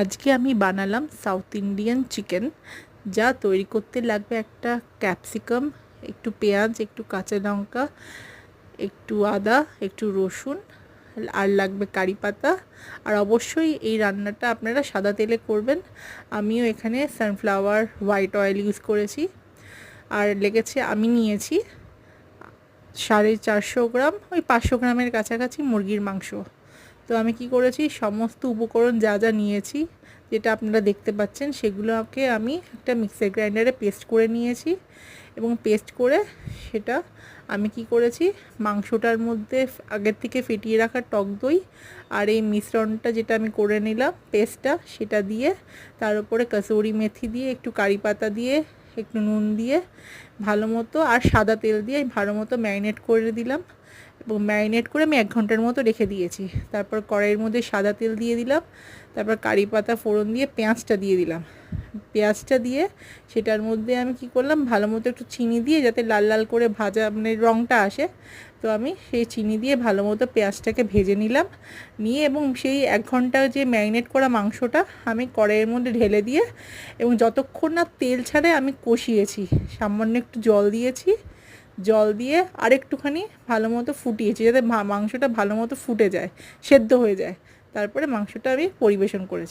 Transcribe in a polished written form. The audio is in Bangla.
আজকে আমি বানালাম সাউথ ইন্ডিয়ান চিকেন। যা তৈরি করতে লাগবে একটা ক্যাপসিকাম, একটু পেঁয়াজ, একটু কাঁচা লঙ্কা, একটু আদা, একটু রসুন, আর লাগবে কারি পাতা। আর অবশ্যই এই রান্নাটা আপনারা সাদা তেলে করবেন। আমিও এখানে সানফ্লাওয়ার হোয়াইট অয়েল ইউজ করেছি। আর লেগেছে, আমি নিয়েছি 450 গ্রাম, ওই 500 গ্রামের কাছাকাছি মুরগির মাংস। তো আমি কি করেছি, সমস্ত উপকরণ যা যা নিয়েছি, যেটা আপনারা দেখতে পাচ্ছেন, সেগুলোকে আমি একটা মিক্সার গ্রাইন্ডারে পেস্ট করে নিয়েছি। এবং পেস্ট করে সেটা আমি কি করেছি, মাংসটার মধ্যে আগের থেকে ফেটিয়ে রাখা টক দই আর এই মিশ্রণটা যেটা আমি করে নিলাম পেস্টটা, সেটা দিয়ে তার উপরে কসুরি মেথি দিয়ে, একটু কারি পাতা দিয়ে, একটু নুন দিয়ে ভালো মতো, আর সাদা তেল দিয়ে ভালো মতো ম্যারিনেট করে দিলাম। এবং ম্যারিনেট করে আমি 1 ঘন্টার মতো রেখে দিয়েছি। তারপর কড়াইয়ের মধ্যে সাদা তেল দিয়ে দিলাম, তারপর কারি পাতা ফোড়ন দিয়ে পেঁয়াজটা দিয়ে দিলাম। পেঁয়াজটা দিয়ে সেটার মধ্যে আমি কি করলাম, ভালো মতো একটু চিনি দিয়ে, যাতে লাল লাল করে ভাজা মানে রঙটা আসে, তো আমি সেই চিনি দিয়ে ভালো মতো পেঁয়াজটাকে ভেজে নিলাম। নিয়ে এবং সেই 1 ঘন্টা যে ম্যারিনেট করা মাংসটা আমি কড়াইয়ের মধ্যে ঢেলে দিয়ে, এবং যতক্ষণ না তেল ছাড়ে আমি কষিয়েছি, সামান্য একটু জল দিয়েছি, জল দিয়ে আরেকটুখানি ভালো মতো ফুটিয়েছি, যাতে মাংসটা ভালো মতো ফুটে যায়, সেদ্ধ হয়ে যায়। তারপরে মাংসটা আমি পরিবেশন করেছি।